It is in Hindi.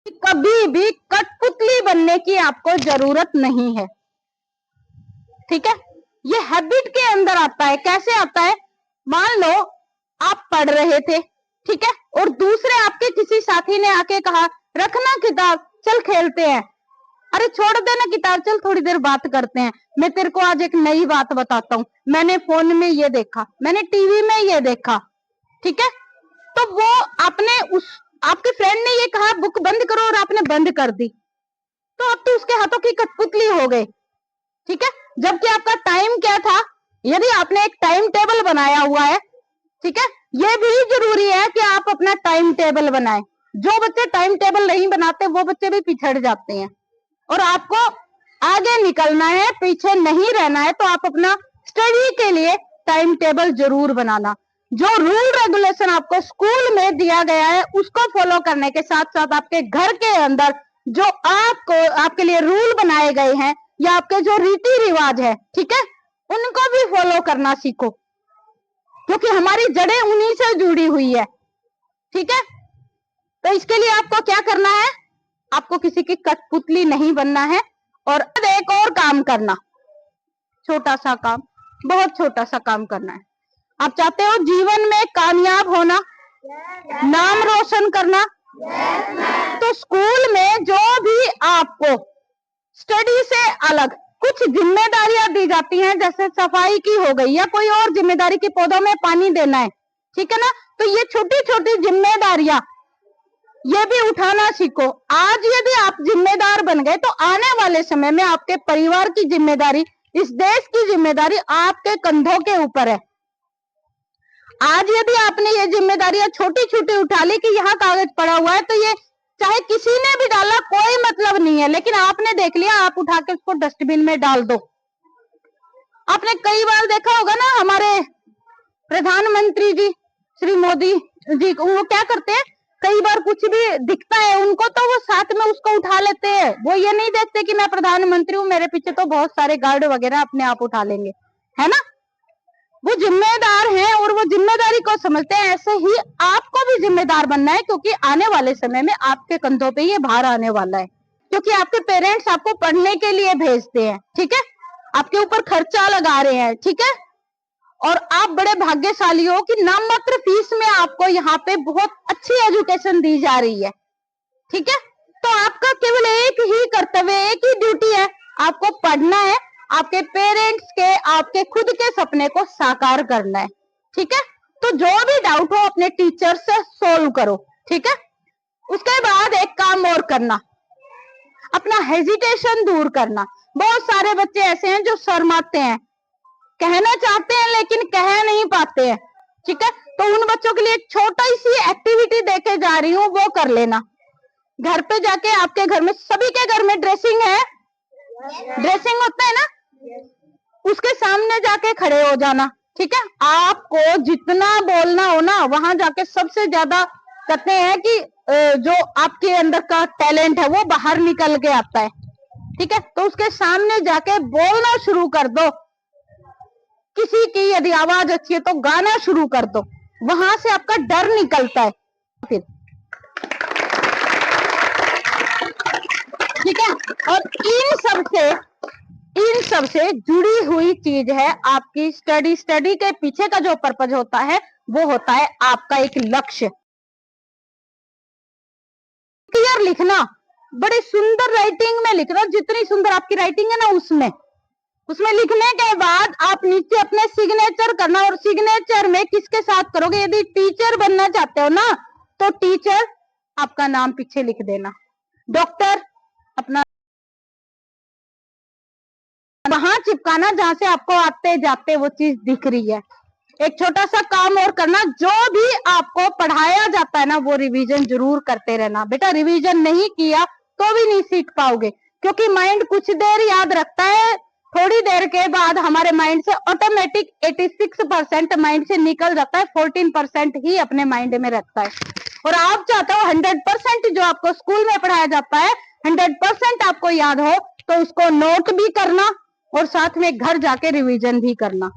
कभी भी कठपुतली बनने की आपको जरूरत नहीं है, ठीक है। ये हैबिट के अंदर आता है। कैसे आता है? मान लो आप पढ़ रहे थे, ठीक है, और दूसरे आपके किसी साथी ने आके कहा रखना किताब, चल खेलते हैं। अरे छोड़ देना किताब, चल थोड़ी देर बात करते हैं। मैं तेरे को आज एक नई बात बताता हूँ, मैंने फोन में ये देखा, मैंने टीवी में ये देखा, ठीक है। तो वो आपने आपके फ्रेंड ने ये कहा बुक बंद करो और आपने बंद कर दी, तो अब तो उसके हाथों की कठपुतली हो गई, ठीक है। जबकि आपका टाइम क्या था? यदि आपने एक टाइम टेबल बनाया हुआ है, ठीक है, ये भी जरूरी है कि आप अपना टाइम टेबल बनाएं। जो बच्चे टाइम टेबल नहीं बनाते वो बच्चे भी पिछड़ जाते हैं। और आपको आगे निकलना है, पीछे नहीं रहना है, तो आप अपना स्टडी के लिए टाइम टेबल जरूर बनाना। जो रूल रेगुलेशन आपको स्कूल में दिया गया है उसको फॉलो करने के साथ साथ आपके घर के अंदर जो आपके लिए रूल बनाए गए हैं या आपके जो रीति रिवाज है, ठीक है, उनको भी फॉलो करना सीखो, क्योंकि हमारी जड़ें उन्हीं से जुड़ी हुई है, ठीक है। तो इसके लिए आपको क्या करना है? आपको किसी की कठपुतली नहीं बनना है। और एक और काम करना, छोटा सा काम, बहुत छोटा सा काम करना है। आप चाहते हो जीवन में कामयाब होना, नाम रोशन करना, तो स्कूल में जो भी आपको स्टडी से अलग कुछ जिम्मेदारियां दी जाती हैं, जैसे सफाई की हो गई या कोई और जिम्मेदारी की, पौधों में पानी देना है, ठीक है ना, तो ये छोटी छोटी जिम्मेदारियां ये भी उठाना सीखो। आज यदि आप जिम्मेदार बन गए तो आने वाले समय में आपके परिवार की जिम्मेदारी, इस देश की जिम्मेदारी आपके कंधों के ऊपर है। आज यदि आपने ये जिम्मेदारियां छोटी छोटी उठा ली कि यहाँ कागज पड़ा हुआ है, तो ये चाहे किसी ने भी डाला कोई मतलब नहीं है, लेकिन आपने देख लिया, आप उठा के उसको डस्टबिन में डाल दो। आपने कई बार देखा होगा ना, हमारे प्रधानमंत्री जी श्री मोदी जी वो क्या करते हैं, कई बार कुछ भी दिखता है उनको तो वो साथ में उसको उठा लेते हैं। वो ये नहीं देखते कि मैं प्रधानमंत्री हूँ, मेरे पीछे तो बहुत सारे गार्ड वगैरह अपने आप उठा लेंगे, है ना। वो जिम्मेदार हैं और वो जिम्मेदारी को समझते हैं। ऐसे ही आपको भी जिम्मेदार बनना है, क्योंकि आने वाले समय में आपके कंधों पे ये भार आने वाला है, क्योंकि आपके पेरेंट्स आपको पढ़ने के लिए भेजते हैं, ठीक है, आपके ऊपर खर्चा लगा रहे हैं, ठीक है। और आप बड़े भाग्यशाली हो कि नाम मात्र फीस में आपको यहाँ पे बहुत अच्छी एजुकेशन दी जा रही है, ठीक है। तो आपका केवल एक ही कर्तव्य, एक ही ड्यूटी है, आपको पढ़ना है, आपके पेरेंट्स के, आपके खुद के सपने को साकार करना है, ठीक है। तो जो भी डाउट हो अपने टीचर से सोल्व करो, ठीक है। उसके बाद एक काम और करना, अपना हेजिटेशन दूर करना। बहुत सारे बच्चे ऐसे हैं जो शर्माते हैं, कहना चाहते हैं लेकिन कह नहीं पाते हैं, ठीक है। तो उन बच्चों के लिए एक छोटी सी एक्टिविटी देके जा रही हूँ, वो कर लेना। घर पे जाके, आपके घर में, सभी के घर में ड्रेसिंग है, ड्रेसिंग होता है ना, उसके सामने जाके खड़े हो जाना, ठीक है। आपको जितना बोलना हो ना, वहां जाके सबसे ज्यादा कहते हैं कि जो आपके अंदर का टैलेंट है वो बाहर निकल के आता है, ठीक है। तो उसके सामने जाके बोलना शुरू कर दो। किसी की यदि आवाज अच्छी है तो गाना शुरू कर दो, वहां से आपका डर निकलता है फिर, ठीक है। और इन सब से जुड़ी हुई चीज है आपकी स्टडी। स्टडी के पीछे का जो पर्पज होता है वो होता है आपका एक लक्ष्य। क्लियर लिखना, बड़ी सुंदर राइटिंग में लिखना, जितनी सुंदर आपकी राइटिंग है ना, उसमें लिखने के बाद आप नीचे अपने सिग्नेचर करना। और सिग्नेचर में किसके साथ करोगे? यदि टीचर बनना चाहते हो ना, तो टीचर आपका नाम पीछे लिख देना, डॉक्टर अपना वहां चिपकाना जहां से आपको आते जाते वो चीज दिख रही है। एक छोटा सा काम और करना, जो भी आपको पढ़ाया जाता है ना वो रिवीजन जरूर करते रहना। बेटा रिवीजन नहीं किया तो भी नहीं सीख पाओगे, क्योंकि माइंड कुछ देर याद रखता है, थोड़ी देर के बाद हमारे माइंड से ऑटोमेटिक 86% माइंड से निकल जाता है, 14% ही अपने माइंड में रहता है। और आप चाहते हो 100% जो आपको स्कूल में पढ़ाया जाता है 100% आपको याद हो, तो उसको नोट भी करना और साथ में घर जाके रिवीजन भी करना।